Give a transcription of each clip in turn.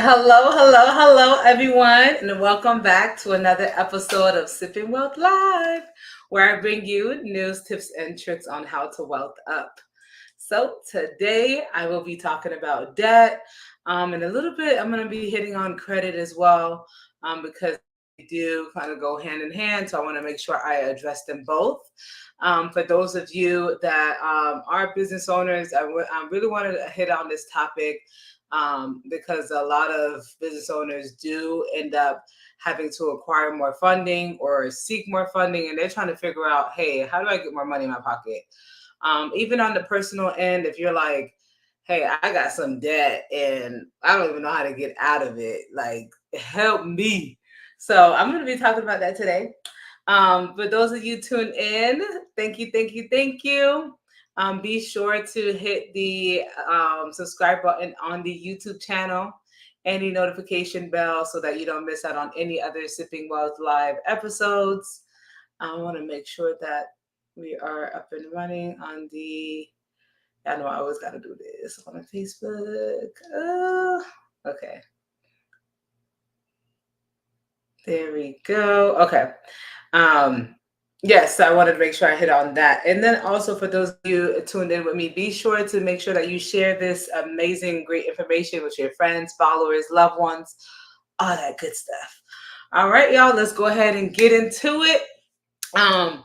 Hello, everyone, and welcome back to another episode of Sipping Wealth Live, where I bring you news, tips, and tricks on how to wealth up. So, today I will be talking about debt, and a little bit I'm going to be hitting on credit as well, because they do kind of go hand in hand. So, I want to make sure I address them both. For those of you that are business owners, I really wanted to hit on this topic because a lot of business owners do end up having to acquire more funding or seek more funding, and they're trying to figure out, hey, how do I get more money in my pocket? Even on the personal end, if you're like, hey, I got some debt and I don't even know how to get out of it, like, help me. So I'm going to be talking about that today. For those of you tuned in, thank you. Be sure to hit the subscribe button on the YouTube channel, any notification bell so that you don't miss out on any other Sipping Wealth Live episodes. I want to make sure that we are up and running on the. I know I always got to do this on Facebook. Okay, there we go. Okay. Um, yes, I wanted to make sure I hit on that. And then also for those of you tuned in with me, be sure to make sure that you share this amazing, great information with your friends, followers, loved ones, all that good stuff. All right, y'all, let's go ahead and get into it. Um,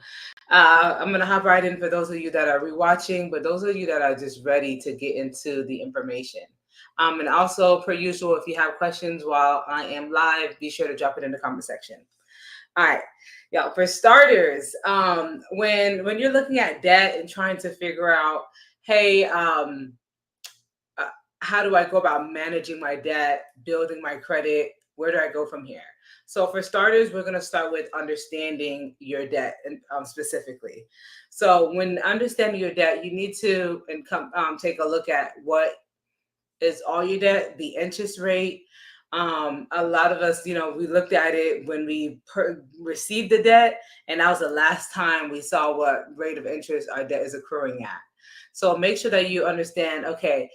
I'm gonna hop right in for those of you that are rewatching, but those of you that are just ready to get into the information. And also, per usual, if you have questions while I am live, be sure to drop it in the comment section. All right, y'all. For starters, when you're looking at debt and trying to figure out, hey, uh, how do I go about managing my debt, building my credit? Where do I go from here? So, for starters, we're going to start with understanding your debt and specifically. So, when understanding your debt, you need to take a look at what is all your debt, the interest rate. A lot of us, we looked at it when we received the debt, and that was the last time we saw what rate of interest our debt is accruing at. So make sure that you understand, okay,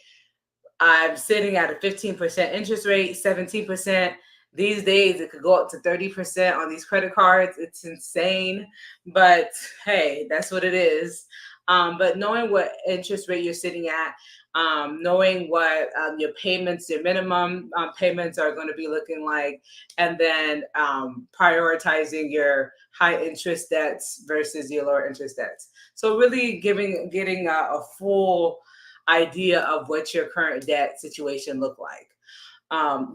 I'm sitting at a 15% interest rate, 17%. These days, it could go up to 30% on these credit cards. It's insane. But hey, that's what it is. But knowing what interest rate you're sitting at, knowing what your payments, your minimum payments are going to be looking like, and then prioritizing your high interest debts versus your lower interest debts. So really getting a full idea of what your current debt situation look like.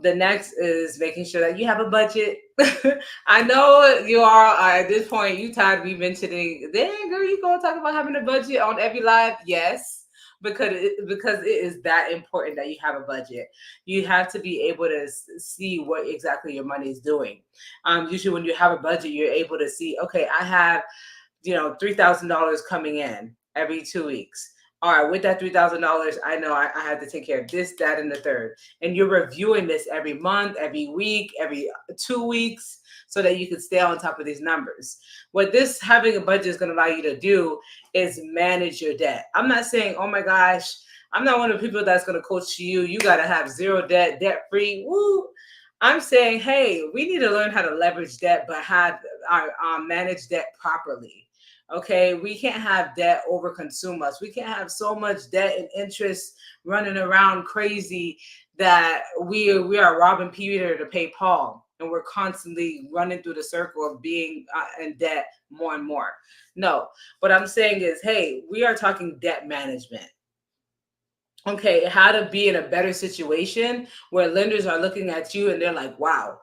The next is making sure that you have a budget. I know you are at this point. You tired of me mentioning, dang girl, you gonna talk about having a budget on every live? Yes, because it is that important that you have a budget. You have to be able to see what exactly your money is doing. Usually, when you have a budget, you're able to see, okay, I have $3,000 coming in every 2 weeks. All right, with that $3,000, I know I have to take care of this, that, and the third. And you're reviewing this every month, every week, every 2 weeks, so that you can stay on top of these numbers. What this having a budget is going to allow you to do is manage your debt. I'm not saying, oh my gosh, I'm not one of the people that's going to coach you. You got to have zero debt, debt free. Woo. I'm saying, hey, we need to learn how to leverage debt, but have our manage debt properly. Okay, we can't have debt over consume us. We can't have so much debt and interest running around crazy that we are robbing Peter to pay Paul, and we're constantly running through the circle of being in debt more and more. No, what I'm saying is, hey, we are talking debt management. Okay, how to be in a better situation where lenders are looking at you and they're like, wow,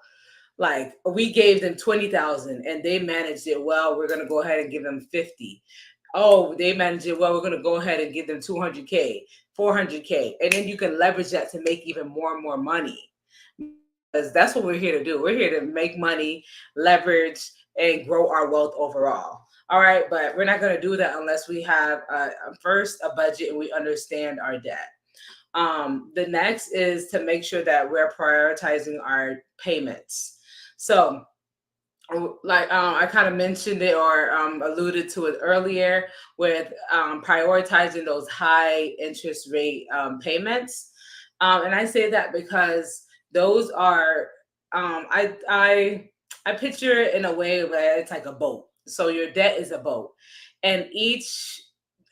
like we gave them 20,000 and they managed it well, we're going to go ahead and give them 50. Oh, they managed it well, we're going to go ahead and give them 200K, 400K, and then you can leverage that to make even more and more money, because that's what we're here to do. We're here to make money, leverage, and grow our wealth overall. All right, but we're not going to do that unless we have first a budget and we understand our debt. The next is to make sure that we're prioritizing our payments. So, like I kind of mentioned it or alluded to it earlier with prioritizing those high interest rate payments. And I say that because those are I picture it in a way where it's like a boat. So your debt is a boat, and each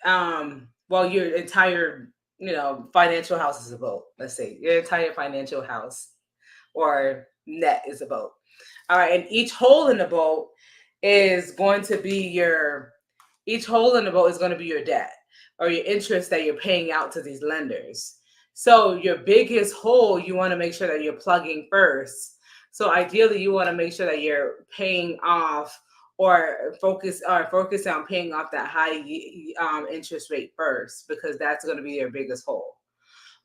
well, your entire financial house is a boat. Let's say your entire financial house or net is a boat. All right, and each hole in the boat is going to be your debt or your interest that you're paying out to these lenders. So your biggest hole, you want to make sure that you're plugging first. So ideally, you want to make sure that you're paying off or focus on paying off that high interest rate first, because that's going to be your biggest hole.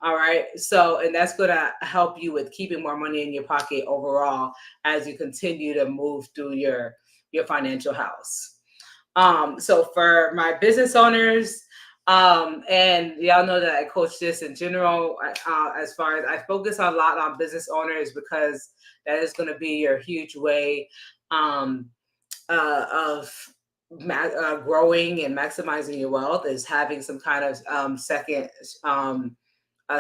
All right. So, and that's going to help you with keeping more money in your pocket overall as you continue to move through your financial house. So for my business owners, and y'all know that I coach this in general, as far as I focus a lot on business owners, because that is going to be your huge way um, of growing and maximizing your wealth, is having some kind of second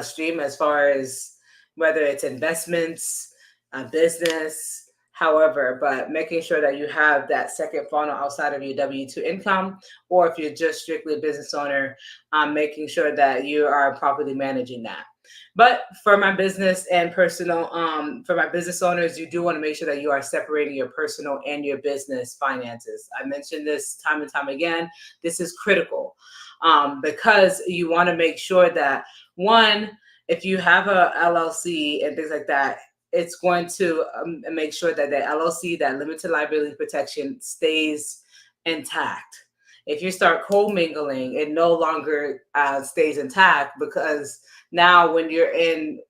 stream, as far as whether it's investments, business, however, but making sure that you have that second funnel outside of your W-2 income, or if you're just strictly a business owner, making sure that you are properly managing that. But for my business and personal, for my business owners, you do want to make sure that you are separating your personal and your business finances. I mentioned this time and time again. This is critical, because you want to make sure that, one, if you have a LLC and things like that, it's going to make sure that the LLC, that limited liability protection, stays intact. If you start co-mingling, it no longer stays intact, because now when you're in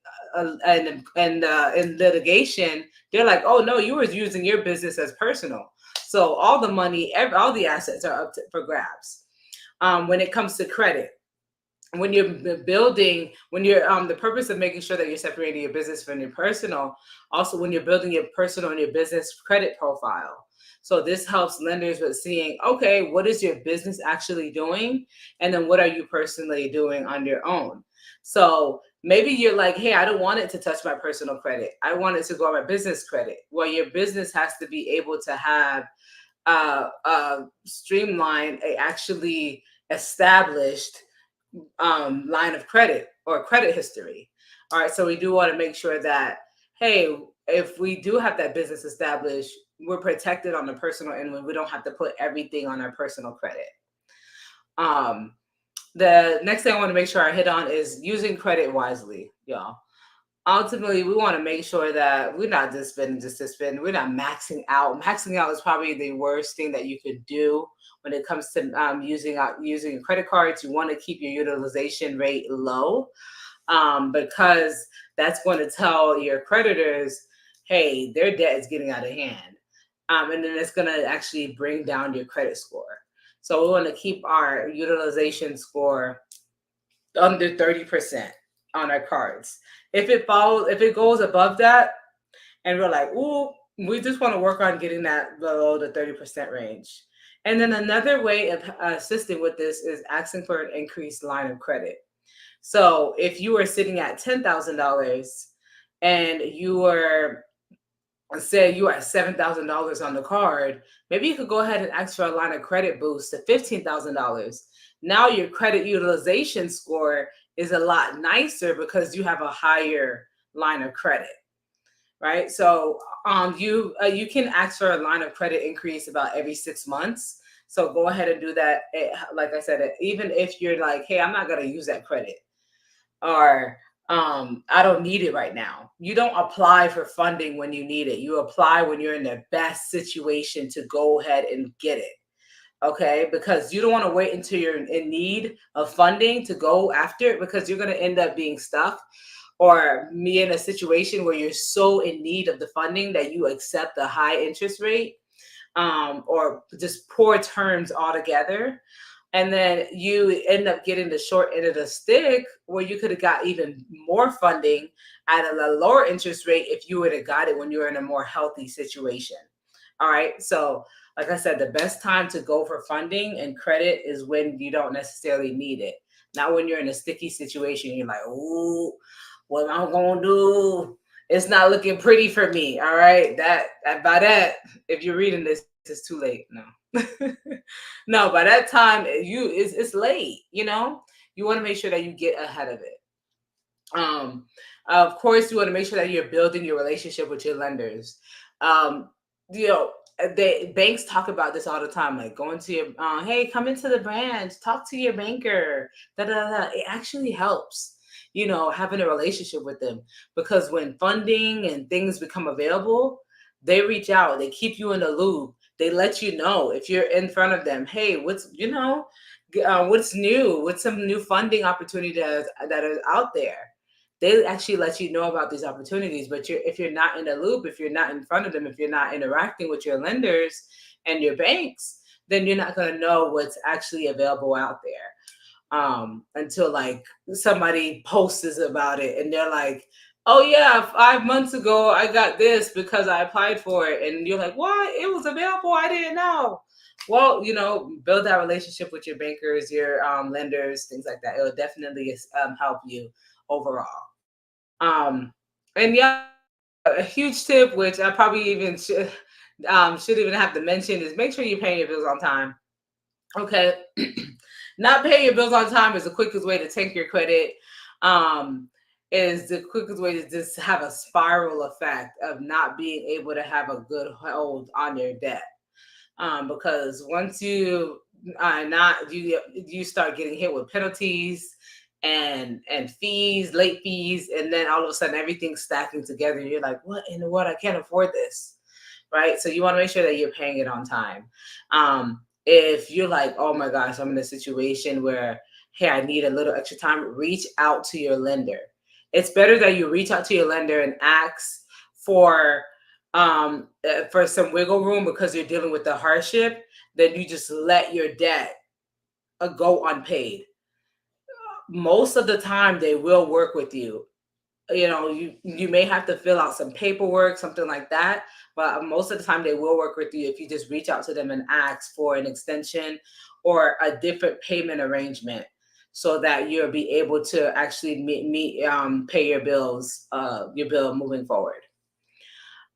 litigation, they're like, oh no, you were using your business as personal. So all the money, all the assets are for grabs. When it comes to credit, when you're building, when you're the purpose of making sure that you're separating your business from your personal, also when you're building your personal and your business credit profile. So this helps lenders with seeing, okay, what is your business actually doing, and then what are you personally doing on your own. So maybe you're like, hey, I don't want it to touch my personal credit, I want it to go on my business credit. Well, your business has to be able to have streamlined, a actually established line of credit or credit history. All right, so we do want to make sure that, hey, if we do have that business established, we're protected on the personal end when we don't have to put everything on our personal credit. Um, the next thing I want to make sure I hit on is using credit wisely, y'all. Ultimately, we want to make sure that we're not just spending just to spend. We're not maxing out. Maxing out is probably the worst thing that you could do when it comes to using credit cards. You want to keep your utilization rate low, because that's going to tell your creditors, hey, their debt is getting out of hand, and then it's going to actually bring down your credit score. So we want to keep our utilization score under 30% on our cards. If it goes above that, and we're like, ooh, we just want to work on getting that below the 30% range. And then another way of assisting with this is asking for an increased line of credit. So if you are sitting at $10,000 and you are, say you are at $7,000 on the card, maybe you could go ahead and ask for a line of credit boost to $15,000. Now your credit utilization score is a lot nicer because you have a higher line of credit, right? So you can ask for a line of credit increase about every 6 months. So go ahead and do that. Like I said, even if you're like, hey, I'm not going to use that credit, or I don't need it right now. You don't apply for funding when you need it. You apply when you're in the best situation to go ahead and get it. Okay, because you don't want to wait until you're in need of funding to go after it, because you're going to end up being stuck, or me in a situation where you're so in need of the funding that you accept the high interest rate, or just poor terms altogether. And then you end up getting the short end of the stick, where you could have got even more funding at a lower interest rate if you would have got it when you were in a more healthy situation. All right. So, like I said, the best time to go for funding and credit is when you don't necessarily need it. Not when you're in a sticky situation. You're like, oh, what am I going to do? It's not looking pretty for me. All right. By that, if you're reading this, it's too late. No. No, by that time it's late, You want to make sure that you get ahead of it. Um, of course, you want to make sure that you're building your relationship with your lenders. Um, you know, banks talk about this all the time, like going to your, hey, come into the branch, talk to your banker. Da, da, da. It actually helps, having a relationship with them, because when funding and things become available, they reach out, they keep you in the loop, they let you know if you're in front of them. Hey, what's new? What's some new funding opportunity that is out there? They actually let you know about these opportunities. But if you're not in the loop, if you're not in front of them, if you're not interacting with your lenders and your banks, then you're not going to know what's actually available out there, until like somebody posts about it and they're like, oh yeah, 5 months ago I got this because I applied for it, and you're like, what? It was available? I didn't know. Well, build that relationship with your bankers, your lenders, things like that. It will definitely help you overall. Um, and yeah, a huge tip, which I probably even should even have to mention, is make sure you're paying your bills on time. Okay, not paying your bills on time is the quickest way to tank your credit. Um, is the quickest way to just have a spiral effect of not being able to have a good hold on your debt. Because once you start getting hit with penalties and fees, late fees, and then all of a sudden everything's stacking together, and you're like, what in the world? I can't afford this, right? So you want to make sure that you're paying it on time. If you're like, oh my gosh, I'm in a situation where, hey, I need a little extra time, reach out to your lender. It's better that you reach out to your lender and ask for for some wiggle room because you're dealing with the hardship, then you just let your debt go unpaid. Most of the time they will work with you. You may have to fill out some paperwork, something like that, but most of the time they will work with you if you just reach out to them and ask for an extension or a different payment arrangement, so that you'll be able to actually pay your bill moving forward.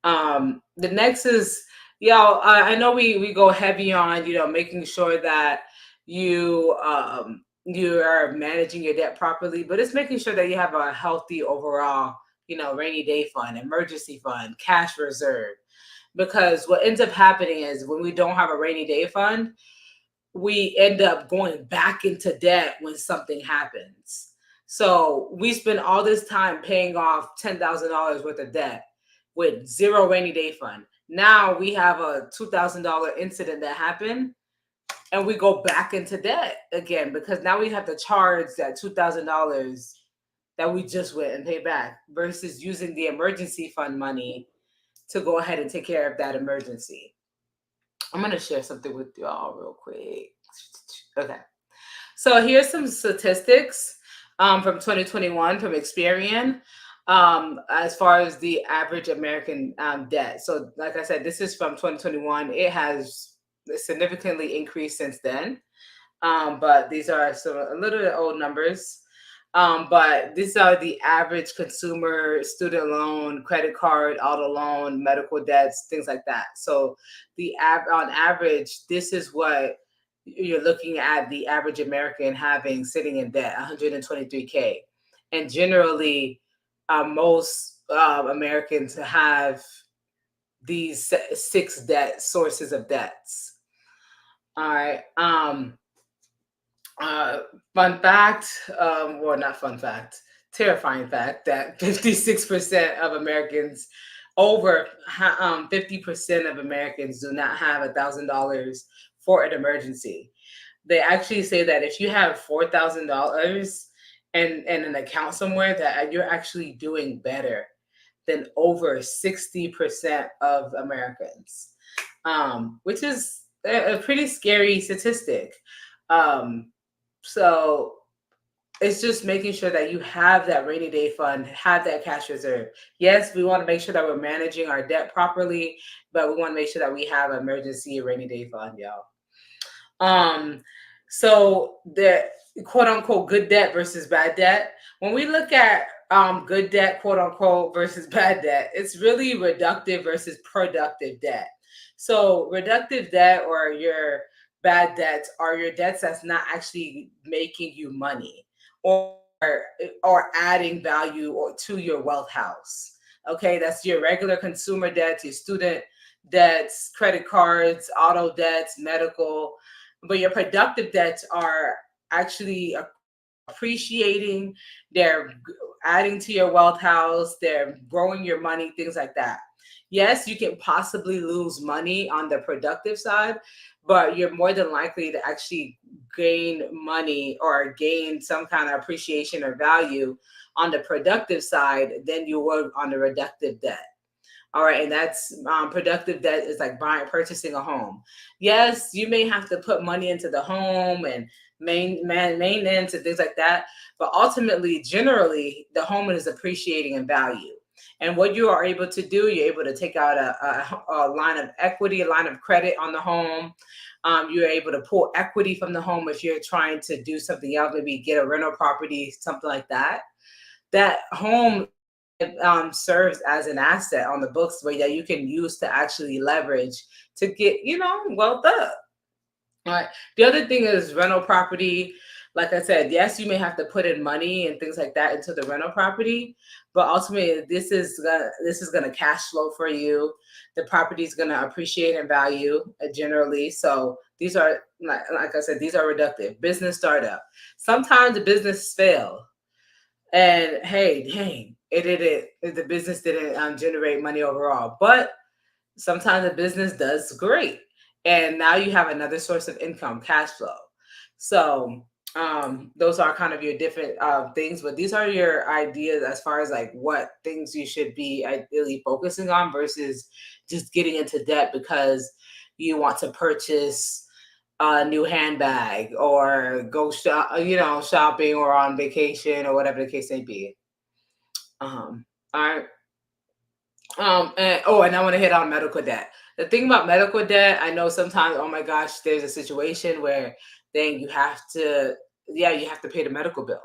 The next is, I know we go heavy on, making sure that you are managing your debt properly, but it's making sure that you have a healthy overall, rainy day fund, emergency fund, cash reserve. Because what ends up happening is when we don't have a rainy day fund, we end up going back into debt when something happens. So we spend all this time paying off $10,000 worth of debt with zero rainy day fund. Now we have a $2,000 incident that happened, and we go back into debt again because now we have to charge that $2,000 that we just went and paid back, versus using the emergency fund money to go ahead and take care of that emergency. I'm going to share something with you all real quick. Okay. So here's some statistics from 2021 from Experian, as far as the average American debt. So, like I said, this is from 2021. It has significantly increased since then, but these are some a little bit old numbers. But these are the average consumer student loan, credit card, auto loan, medical debts, things like that. So on average, this is what you're looking at the average American having sitting in debt, 123K. And generally, most Americans have these six debt sources of debts. All right. Fun fact, well, not fun fact, terrifying fact that 56% of Americans, over 50% of Americans do not have $1,000 for an emergency. They actually say that if you have $4,000 and an account somewhere, that you're actually doing better than over 60% of Americans, which is a pretty scary statistic. So it's just making sure that you have that rainy day fund, have that cash reserve. Yes, we want to make sure that we're managing our debt properly, but we want to make sure that we have an emergency rainy day fund, y'all. So the quote unquote good debt versus bad debt. When we look at good debt, quote unquote, versus bad debt. It's really reductive versus productive debt. So reductive debt or your bad debts are your debts that's not actually making you money or or adding value or to your wealth house. Okay, that's your regular consumer debts, your student debts, credit cards, auto debts, medical. But your productive debts are actually appreciating, they're adding to your wealth house, they're growing your money, things like that. Yes, you can possibly lose money on the productive side, but you're more than likely to actually gain money or gain some kind of appreciation or value on the productive side than you would on the reductive debt. All right, and that's productive debt is like purchasing a home. Yes, you may have to put money into the home and maintenance and things like that, but ultimately, generally, the home is appreciating in value. And what you are able to do, you're able to take out a line of equity, a line of credit on the home. You're able to pull equity from the home if you're trying to do something else, maybe get a rental property, something like that. That home serves as an asset on the books where that you can use to actually leverage to get, wealth up. All right. The other thing is rental property. Like I said, yes, you may have to put in money and things like that into the rental property, but ultimately, this is gonna cash flow for you. The property is gonna appreciate in value generally. So these are like I said, these are reductive business startup. Sometimes the business fail, and hey, dang, the business didn't generate money overall, but sometimes the business does great, and now you have another source of income, cash flow. So those are kind of your different things, but these are your ideas as far as like what things you should be ideally focusing on versus just getting into debt because you want to purchase a new handbag or go shopping or on vacation or whatever the case may be. All right. And I want to hit on medical debt. The thing about medical debt, I know sometimes, oh my gosh, there's a situation where then you have to pay the medical bill,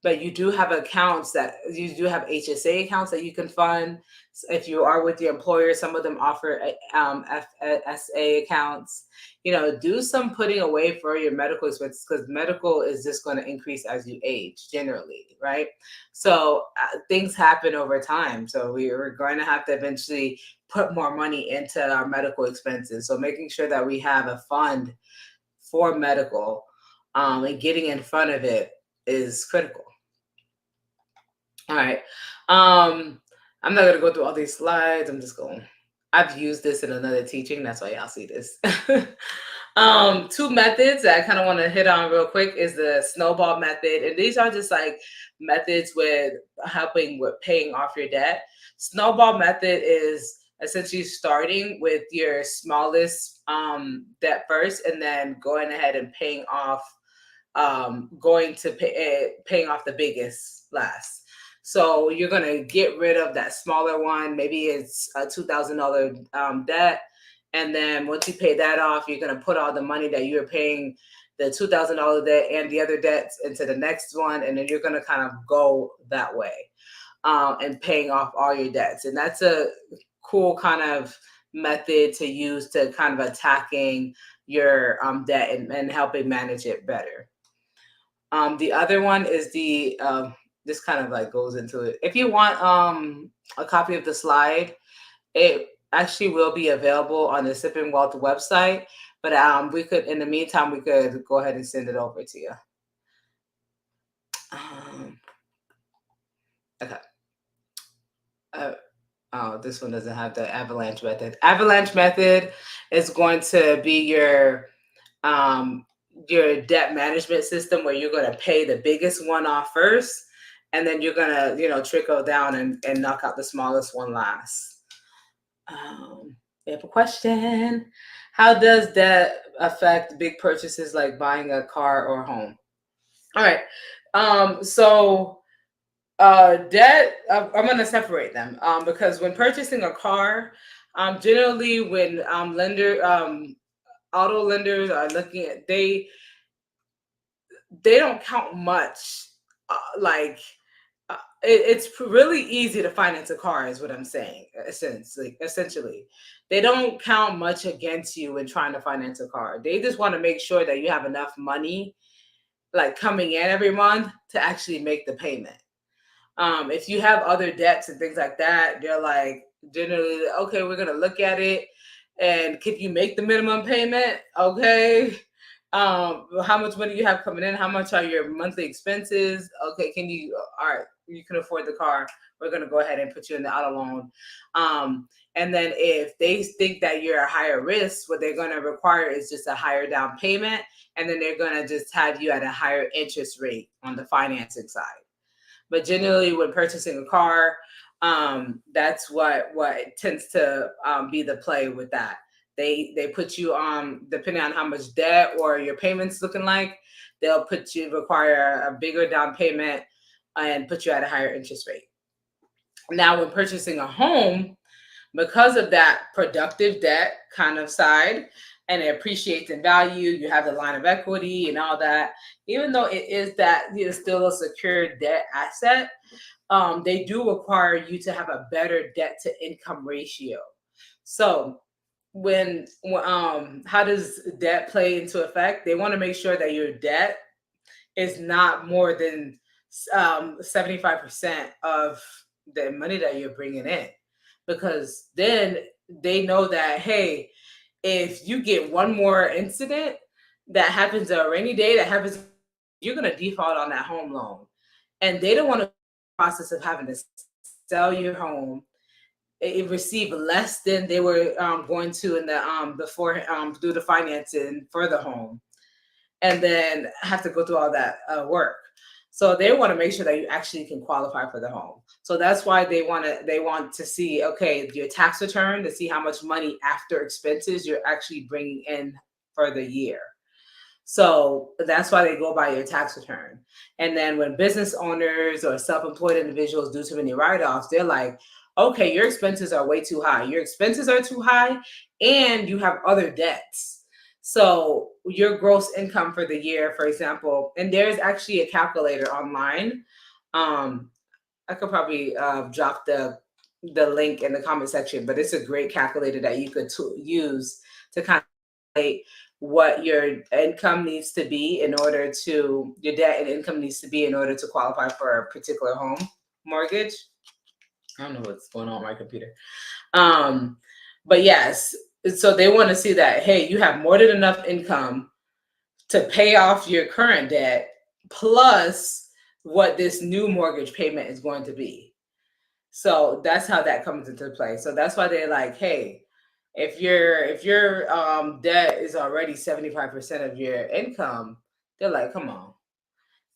but you do have accounts that you do have HSA accounts that you can fund. If you are with your employer, some of them offer FSA accounts. Do some putting away for your medical expenses because medical is just going to increase as you age, generally, right? So things happen over time. So we're going to have to eventually put more money into our medical expenses. So making sure that we have a fund for medical and getting in front of it is critical. All right. I'm not gonna go through all these slides. I'm just going. I've used this in another teaching. That's why y'all see this. Two methods that I kind of want to hit on real quick is the snowball method, and these are just like methods with helping with paying off your debt. Snowball method is essentially starting with your smallest debt first, and then going ahead and paying off the biggest last. So you're gonna get rid of that smaller one. Maybe it's a $2,000 debt, and then once you pay that off, you're gonna put all the money that you're paying the $2,000 debt and the other debts into the next one, and then you're gonna kind of go that way and paying off all your debts. And that's a cool kind of method to use to kind of attacking your debt and helping manage it better. The other one is this kind of like goes into it. If you want a copy of the slide, it actually will be available on the Sipping Wealth website. But we could, in the meantime, we could go ahead and send it over to you. Okay. Oh, this one doesn't have the avalanche method. Avalanche method is going to be your debt management system where you're going to pay the biggest one off first, and then you're going to trickle down and knock out the smallest one last. We have a question. How does debt affect big purchases like buying a car or a home? All right. So debt, I'm going to separate them because when purchasing a car, generally when auto lenders are looking at, they don't count much like it's really easy to finance a car, is what I'm saying. Essentially, they don't count much against you in trying to finance a car. They just want to make sure that you have enough money, like coming in every month, to actually make the payment. If you have other debts and things like that, they're like generally, okay, we're gonna look at it, and can you make the minimum payment? Okay. How much money you have coming in? How much are your monthly expenses? Okay, can you? All right, you can afford the car. We're gonna go ahead and put you in the auto loan. And then if they think that you're a higher risk, what they're gonna require is just a higher down payment, and then they're gonna just have you at a higher interest rate on the financing side. But generally, when purchasing a car, that's what tends to be the play with that. They put you on, depending on how much debt or your payments looking like, they'll put you require a bigger down payment and put you at a higher interest rate. Now, when purchasing a home, because of that productive debt kind of side, and it appreciates in value, you have the line of equity and all that. Even though it is that, still a secured debt asset, they do require you to have a better debt to income ratio. So how does debt play into effect? They want to make sure that your debt is not more than 75% of the money that you're bringing in, because then they know that, hey, if you get one more incident that happens, a rainy day that happens, you're going to default on that home loan. And they don't want to process of having to sell your home, receive less than they were going to in the before, do the financing for the home, and then have to go through all that work. So they want to make sure that you actually can qualify for the home. So that's why they want to see, okay, your tax return, to see how much money after expenses you're actually bringing in for the year. So that's why they go by your tax return. And then when business owners or self-employed individuals do too many write-offs, they're like, okay, your expenses are way too high. Your expenses are too high, and you have other debts. So your gross income for the year, for example, and there's actually a calculator online. I could probably drop the link in the comment section, but it's a great calculator that you could use to kind of calculate what your income needs to be in order to, your debt and income needs to be in order to qualify for a particular home mortgage. I don't know what's going on with my computer. But yes, so they want to see that, hey, you have more than enough income to pay off your current debt, plus what this new mortgage payment is going to be. So that's how that comes into play. So that's why they're like, hey, if your debt is already 75% of your income, they're like, come on,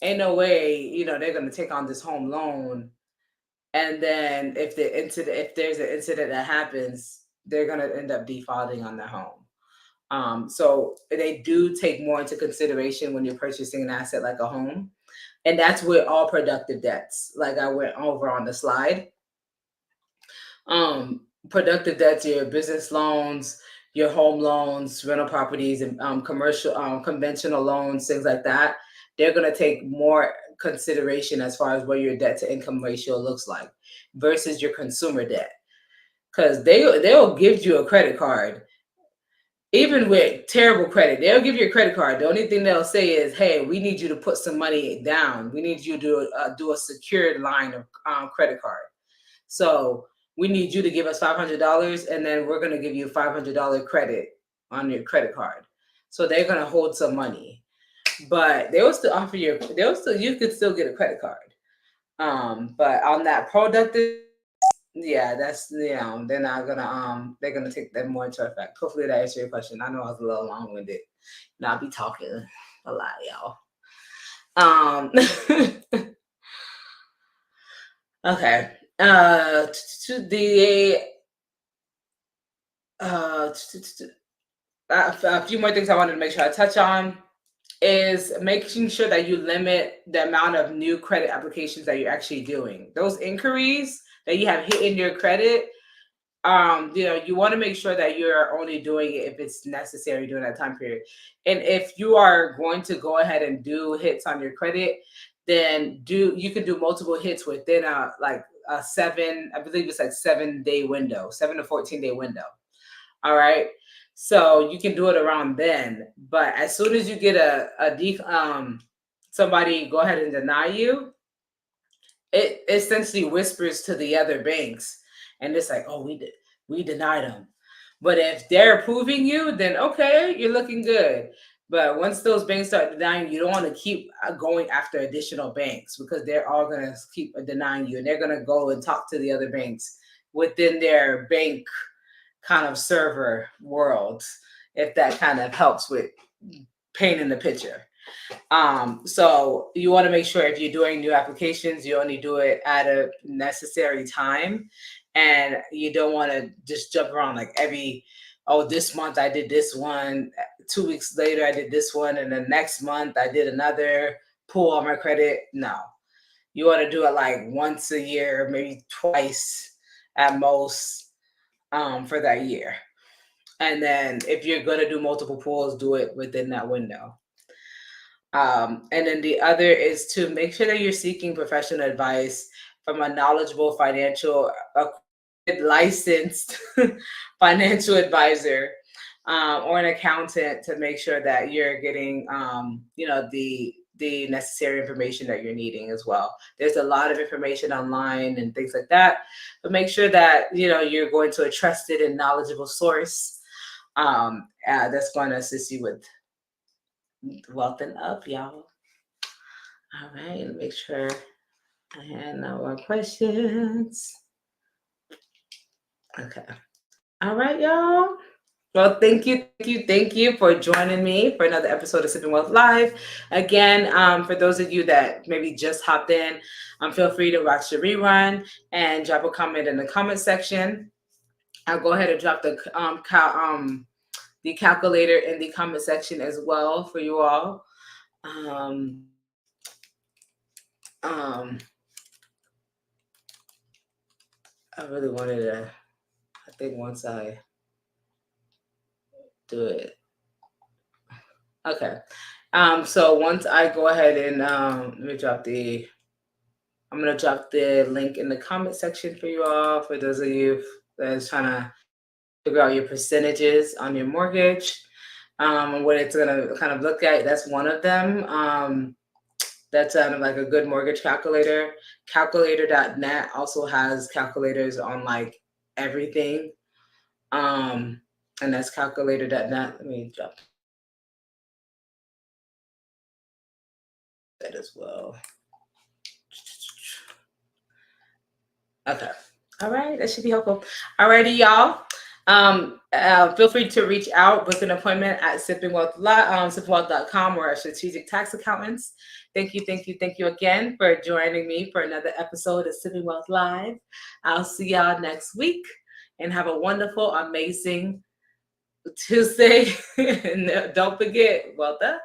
ain't no way, they're gonna take on this home loan, and then if there's an incident that happens, they're gonna end up defaulting on their home. So they do take more into consideration when you're purchasing an asset like a home. And that's with all productive debts, like I went over on the slide. Productive debts, your business loans, your home loans, rental properties, and commercial, conventional loans, things like that. They're going to take more consideration as far as what your debt to income ratio looks like versus your consumer debt, because they'll give you a credit card. Even with terrible credit, they'll give you a credit card. The only thing they'll say is, hey, we need you to put some money down. We need you to do a secured line of credit card. So we need you to give us $500, and then we're going to give you $500 credit on your credit card. So they're going to hold some money, but they will still offer you. You could still get a credit card. But on that productive, yeah, that's, they're not gonna they're gonna take that more into effect. Hopefully that answers your question. I know I was a little long-winded. I'll be talking a lot, y'all. Okay. A few more things I wanted to make sure I touch on is making sure that you limit the amount of new credit applications that you're actually doing. Those inquiries that you have hitting your credit, you want to make sure that you're only doing it if it's necessary during that time period. And if you are going to go ahead and do hits on your credit, then you can do multiple hits within a 7, I believe it's like 7-day window, 7 to 14 day window. All right. So you can do it around then. But as soon as you get somebody go ahead and deny you, it essentially whispers to the other banks, and it's like, oh, we denied them. But if they're approving you, then okay, you're looking good. But once those banks start denying, you don't want to keep going after additional banks, because they're all going to keep denying you, and they're going to go and talk to the other banks within their bank kind of server world, if that kind of helps with painting the picture. So you want to make sure if you're doing new applications, you only do it at a necessary time, and you don't want to just jump around like this month I did this one, 2 weeks later I did this one, and the next month I did another, pull on my credit. No, you want to do it like once a year, maybe twice at most, for that year. And then if you're going to do multiple pulls, do it within that window. And then the other is to make sure that you're seeking professional advice from a knowledgeable licensed financial advisor, or an accountant, to make sure that you're getting the necessary information that you're needing as well. There's a lot of information online and things like that, but make sure that you're going to a trusted and knowledgeable source that's going to assist you with wealthing up, y'all. All right, let me make sure I had no more questions. Okay. All right, y'all. Well, thank you for joining me for another episode of Sipping Wealth Live. Again, for those of you that maybe just hopped in, feel free to watch the rerun and drop a comment in the comment section. I'll go ahead and drop the calculator in the comment section as well for you all. I really wanted to, I think once I do it. Okay. So once I go ahead and I'm going to drop the link in the comment section for you all, for those of you that's trying to figure out your percentages on your mortgage, and what it's going to kind of look like. That's one of them. That's like a good mortgage calculator. Calculator.net also has calculators on like everything. And that's calculator.net. Let me drop that as well. Okay. All right. That should be helpful. All righty, y'all. Feel free to reach out, book an appointment at sippingwealth.com or our strategic tax accountants. Thank you again for joining me for another episode of Sipping Wealth Live. I'll see y'all next week, and have a wonderful, amazing Tuesday. And don't forget, wealth up.